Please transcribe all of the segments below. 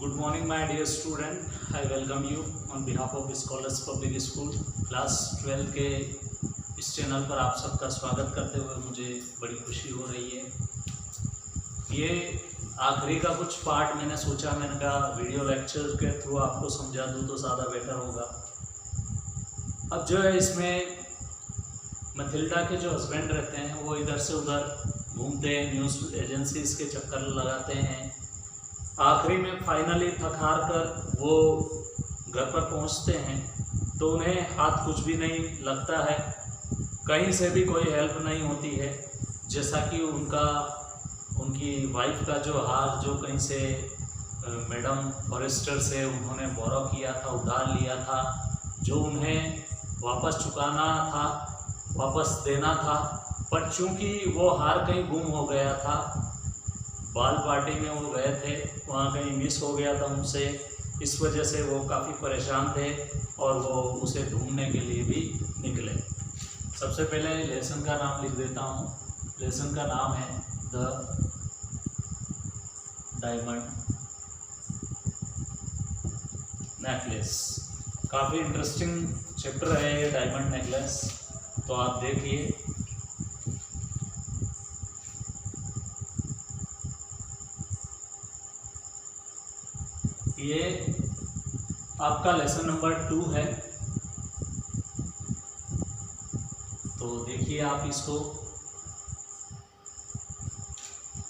Good morning, my dear student. I welcome you on behalf of Scholars Public School class 12 के इस channel पर आप सबका स्वागत करते हुए मुझे बड़ी खुशी हो रही है। ये आखिरी का कुछ पार्ट मैंने सोचा, मैंने कहा वीडियो लेक्चर के थ्रू आपको समझा दूँ तो ज़्यादा बेटर होगा। अब जो है इसमें मथिल्डा के जो हस्बैंड रहते हैं वो इधर से उधर घूमते हैं, न्यूज़ एजेंसीज़ के चक्कर लगाते हैं। आखिरी में फाइनली थक हार कर वो घर पर पहुंचते हैं तो उन्हें हाथ कुछ भी नहीं लगता है, कहीं से भी कोई हेल्प नहीं होती है। जैसा कि उनकी वाइफ का जो हार जो कहीं से मैडम फॉरेस्टर से उन्होंने बोरो किया था, उधार लिया था, जो उन्हें वापस चुकाना था, वापस देना था, पर चूंकि वो हार कहीं गुम हो गया था, बाल पार्टी में वो गए थे, वहाँ कहीं मिस हो गया था उनसे, इस वजह से वो काफ़ी परेशान थे और वो उसे ढूंढने के लिए भी निकले। सबसे पहले लेसन का नाम लिख देता हूँ। लेसन का नाम है द डायमंड नेकलेस। काफ़ी इंटरेस्टिंग चैप्टर है ये डायमंड नेकलेस, तो आप देखिए। ये आपका लेसन नंबर 2 है, तो देखिए आप इसको।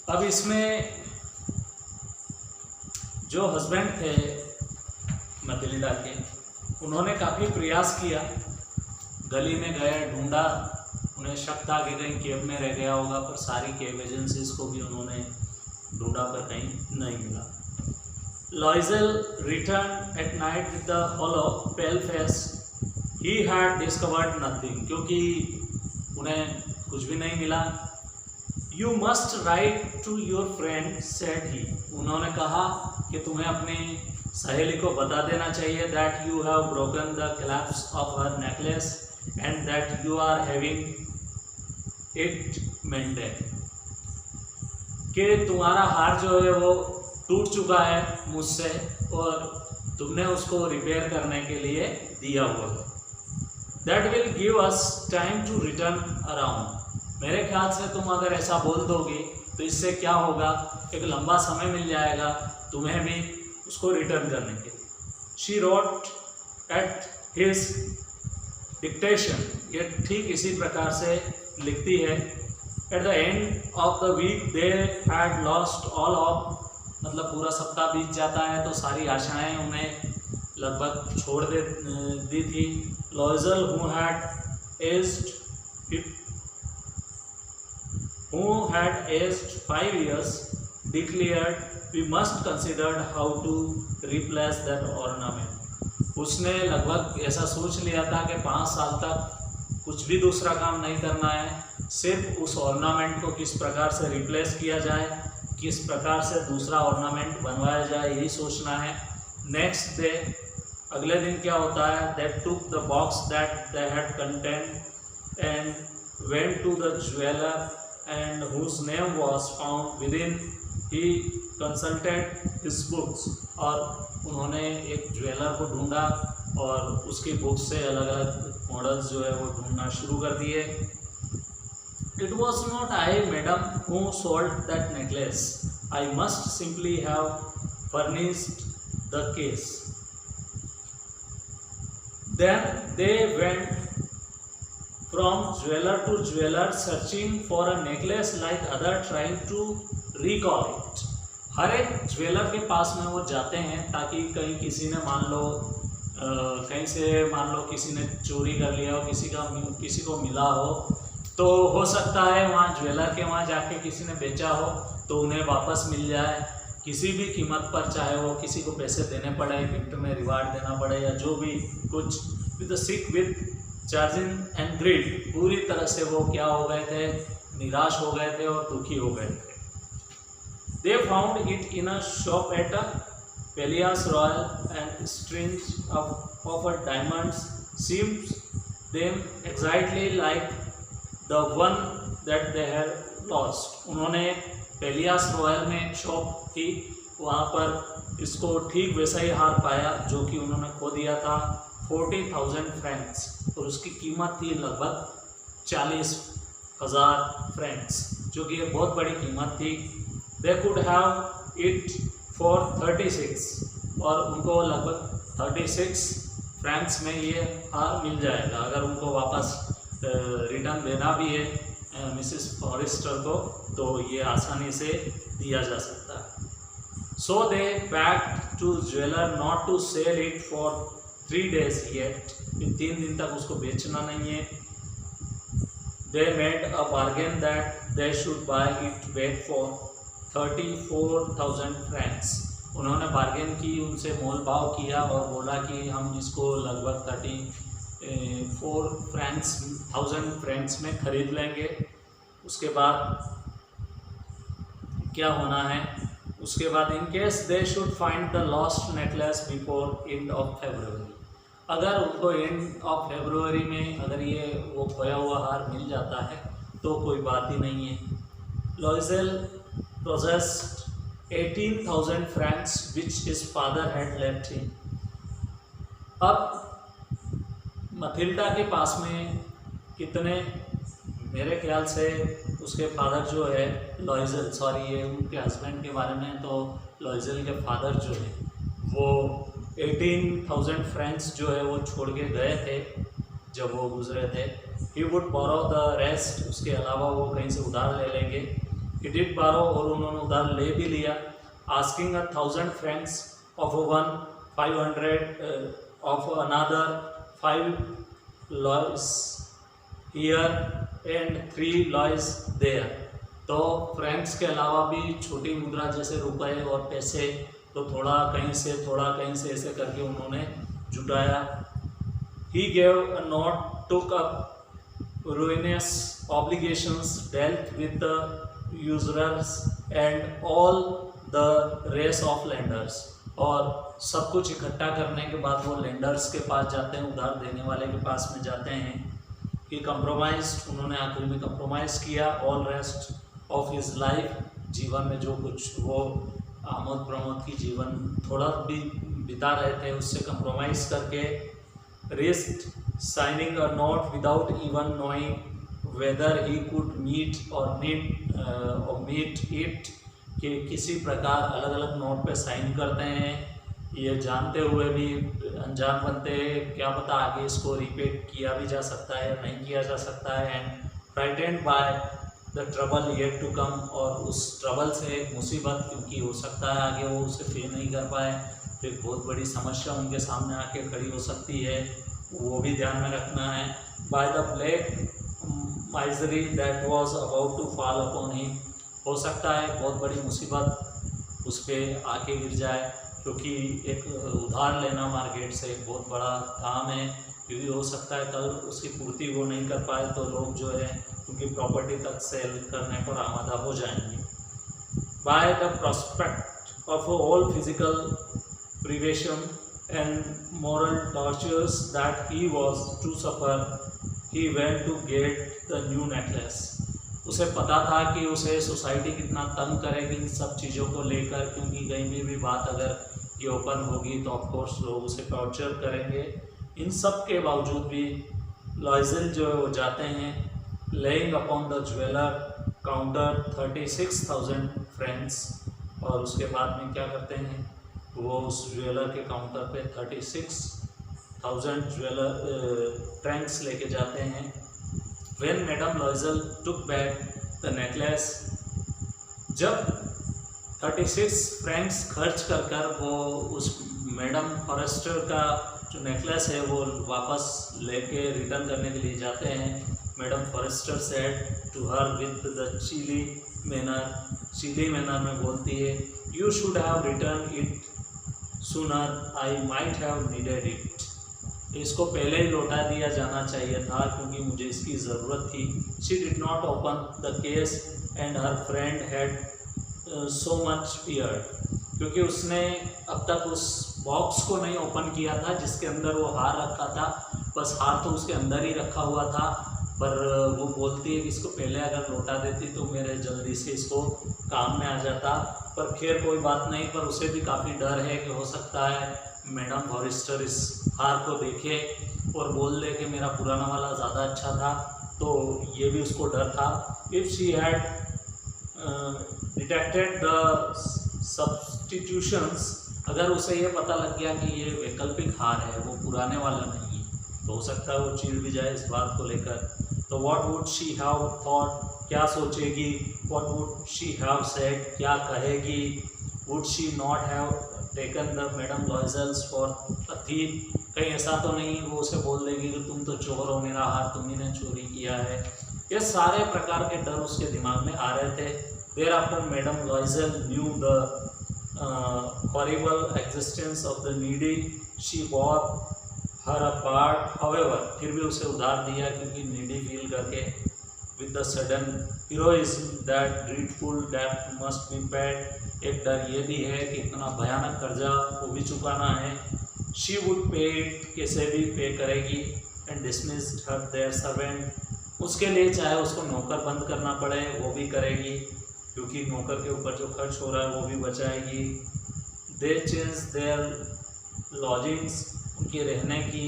अब इसमें जो हस्बैंड थे मथिल्डा के, उन्होंने काफ़ी प्रयास किया, गली में गए, ढूंढा, उन्हें शक था कि कहीं केव में रह गया होगा, पर सारी केव एजेंसीज को भी उन्होंने ढूंढा पर कहीं नहीं मिला। Loisel returned at night with the hollow, pale face. He had discovered nothing, क्योंकि उन्हें कुछ भी नहीं मिला। You must write to your friend, said he. उन्होंने कहा कि तुम्हें अपनी सहेली को बता देना चाहिए that you have broken the collapse of her necklace and that you are having it mended. कि तुम्हारा हार जो है वो टूट चुका है मुझसे और तुमने उसको रिपेयर करने के लिए दिया हुआ है। That will give us time to return around. मेरे ख्याल से तुम अगर ऐसा बोल दोगे तो इससे क्या होगा, एक लंबा समय मिल जाएगा तुम्हें भी उसको रिटर्न करने के लिए। She wrote at his dictation. ये ठीक इसी प्रकार से लिखती है। At the end of the week they had lost all hope. मतलब पूरा सप्ताह बीत जाता है तो सारी आशाएं उन्हें लगभग छोड़ दी थी। लॉइजल who had aged 5 years declared we must consider how to replace that ornament. उसने लगभग ऐसा सोच लिया था कि 5 साल तक कुछ भी दूसरा काम नहीं करना है, सिर्फ उस ऑर्नामेंट को किस प्रकार से रिप्लेस किया जाए, किस प्रकार से दूसरा ऑर्नामेंट बनवाया जाए, यही सोचना है। नेक्स्ट डे, अगले दिन क्या होता है, they took the box that they had contained and went to the jeweler and whose name was found within. He consulted his books. और उन्होंने एक ज्वेलर को ढूंढा और उसकी बुक्स से अलग अलग मॉडल्स जो है वो ढूंढना शुरू कर दिए। It was not I, madam, who sold that necklace. I must simply have furnished the case. Then they went from jeweler to jeweler searching for a necklace like other, trying to recall it. हर एक jeweller के पास में वो जाते हैं ताकि कहीं किसी ने कहीं से मान लो किसी ने चोरी कर लिया हो, किसी को मिला हो, तो हो सकता है वहाँ ज्वेलर के वहाँ जाके किसी ने बेचा हो तो उन्हें वापस मिल जाए किसी भी कीमत पर, चाहे वो किसी को पैसे देने पड़े, गिफ्ट में रिवार्ड देना पड़े या जो भी कुछ। With sick with charging and greed, पूरी तरह से वो क्या हो गए थे, निराश हो गए थे और दुखी हो गए थे। They found it in a shop at a Palais Royal and strings of a diamonds seems them exactly like the one that they had lost. उन्होंने पेलियास रॉयल में एक शॉप थी, वहाँ पर इसको ठीक वैसा ही हार पाया जो कि उन्होंने खो दिया था, 40,000 फ्रैंक्स, और उसकी कीमत थी लगभग 40,000 फ्रैंक्स, जो कि एक बहुत बड़ी कीमत थी। They could have it for 36, और उनको लगभग 36 फ्रैंक्स में ये हार मिल जाएगा। अगर उनको वापस रिटर्न देना भी है मिसेस फॉरेस्टर को, तो ये आसानी से दिया जा सकता है। So they begged to jeweler not to sell it for 3 days yet. 3 दिन तक उसको बेचना नहीं है। They made a bargain that they should buy it back for 34,000 francs. उन्होंने बार्गेन की, उनसे मोल भाव किया और बोला कि हम इसको लगभग 34,000 फ्रैंक्स में खरीद लेंगे। उसके बाद क्या होना है, उसके बाद in case they should find the lost necklace before end of February, अगर उनको एंड ऑफ फेब्रुअरी में अगर ये वो खोया हुआ हार मिल जाता है तो कोई बात ही नहीं है। लॉइजेल possessed 18,000 francs which his father had left him. अब मथिल्डा के पास में कितने, मेरे ख्याल से उसके फादर जो है लॉइजेल, सॉरी ये उनके हस्बैंड के बारे में, तो लॉइजेल के फादर जो है वो 18,000 फ्रैंक्स जो है वो छोड़ के गए थे जब वो गुजरे थे। He would borrow the rest, उसके अलावा वो कहीं से उधार ले लेंगे। ही डिड बोरो, और उन्होंने उधार ले भी लिया। Asking 1,000 francs of one 500 of another 5 louis here and 3 louis there. तो फ्रैंक्स के अलावा भी छोटी मुद्रा जैसे रुपए और पैसे, तो थोड़ा कहीं से ऐसे करके उन्होंने जुटाया। He gave a note, took up ruinous obligations, dealt with the usurers and all the race of lenders, और सब कुछ इकट्ठा करने के बाद वो लेंडर्स के पास जाते हैं, उधार देने वाले के पास में जाते हैं। ही कंप्रोमाइज्ड, उन्होंने आखिर में कंप्रोमाइज़ किया। All rest of his life, जीवन में जो कुछ वो आमोद प्रमोद की जीवन थोड़ा भी बिता रहे थे उससे कंप्रोमाइज़ करके। Risk signing a note without even knowing whether he could meet और मीट इट, कि किसी प्रकार अलग अलग नोट पे साइन करते हैं, ये जानते हुए भी अनजान बनते हैं, क्या पता आगे इसको रिपीट किया भी जा सकता है या नहीं किया जा सकता है। And frightened by the trouble yet to come, और उस ट्रबल से एक मुसीबत, क्योंकि हो सकता है आगे वो उसे फेस नहीं कर पाए, फिर बहुत बड़ी समस्या उनके सामने आके खड़ी हो सकती है, वो भी ध्यान में रखना है। By the black misery that was about to fall upon him, हो सकता है बहुत बड़ी मुसीबत उस पर आके गिर जाए, क्योंकि एक उधार लेना मार्केट से एक बहुत बड़ा काम है, क्योंकि हो सकता है कल उसकी पूर्ति वो नहीं कर पाए तो लोग जो है उनकी प्रॉपर्टी तक सेल करने पर आमादा हो जाएंगे। By the prospect of all physical privation and moral tortures that he was to suffer, he went to get the new necklace. उसे पता था कि उसे सोसाइटी कितना तंग करेगी इन सब चीज़ों को लेकर, क्योंकि कहीं भी बात अगर ये ओपन होगी तो ऑफकोर्स लोग उसे टॉर्चर करेंगे। इन सब के बावजूद भी लॉइजेल जो है वो जाते हैं, laying upon the jeweller counter 36,000 Franks, और उसके बाद में क्या करते हैं वो उस ज्वेलर के काउंटर पे 36,000 फ्रैंक्स लेके जाते हैं। When Madame Loisel took back the necklace, जब 36 फ्रैंक्स खर्च कर वो उस मैडम फॉरेस्टर का जो नेकलेस है वो वापस लेके रिटर्न करने के लिए जाते हैं, madam Forrester said to her with the chilly manner में बोलती है, you should have return it sooner, I might have needed it. इसको पहले ही लौटा दिया जाना चाहिए था क्योंकि मुझे इसकी ज़रूरत थी। She did not open the case and her friend had so much feared, क्योंकि उसने अब तक उस बॉक्स को नहीं ओपन किया था जिसके अंदर वो हार रखा था, बस हार तो उसके अंदर ही रखा हुआ था। पर वो बोलती है कि इसको पहले अगर लौटा देती तो मेरे जल्दी से इसको काम में आ जाता। पर खैर कोई बात नहीं, पर उसे भी काफ़ी डर है कि हो सकता है मैडम फॉरेस्टर इस हार को देखे और बोल दे कि मेरा पुराना वाला ज़्यादा अच्छा था, तो ये भी उसको डर था। If she had detected the substitutions, अगर उसे ये पता लग गया कि ये वैकल्पिक हार है, वो पुराने वाला नहीं है, तो हो सकता है वो चिढ़ भी जाए इस बात को लेकर। तो what would she have thought, क्या सोचेगी, what would she have said, क्या कहेगी, would she not have taken the Madame Loisel's for a thief, कहीं ऐसा तो नहीं वो उसे बोल देगी कि तुम तो चोर हो, मेरा हार तुम्ही ने चोरी किया है। ये सारे प्रकार के डर उसके दिमाग में आ रहे थे। Thereafter Madame Loisel knew the horrible existence of the needy, she wore her a part, however, फिर भी उसे उधार दिया क्योंकि नीडी फील करके, with the sudden heroism that dreadful debt must be paid, एक डर ये भी है कि इतना भयानक कर्जा वो भी चुकाना है। शी वुड पे इट, कैसे भी पे करेगी। And dismissed her their servant, उसके लिए चाहे उसको नौकर बंद करना पड़े वो भी करेगी, क्योंकि नौकर के ऊपर जो खर्च हो रहा है वो भी बचाएगी। दे चेंज देयर लॉजिंग्स, उनके रहने की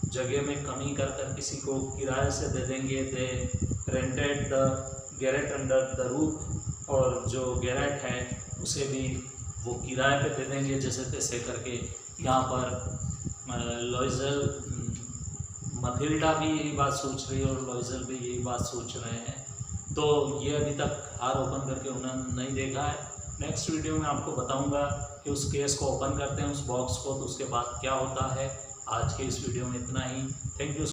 जगह में कमी कर कर किसी को किराए से दे देंगे। They rented the garret under the roof, और जो गैरेट है उसे भी वो किराए पे दे देंगे जैसे तैसे करके। यहाँ पर लॉयजल, मथिल्डा भी यही बात सोच रही है और लॉयजल भी यही बात सोच रहे हैं। तो ये अभी तक हार ओपन करके उन्होंने नहीं देखा है। नेक्स्ट वीडियो में आपको बताऊंगा कि उस केस को ओपन करते हैं, उस बॉक्स को, तो उसके बाद क्या होता है। आज के इस वीडियो में इतना ही। Thank you.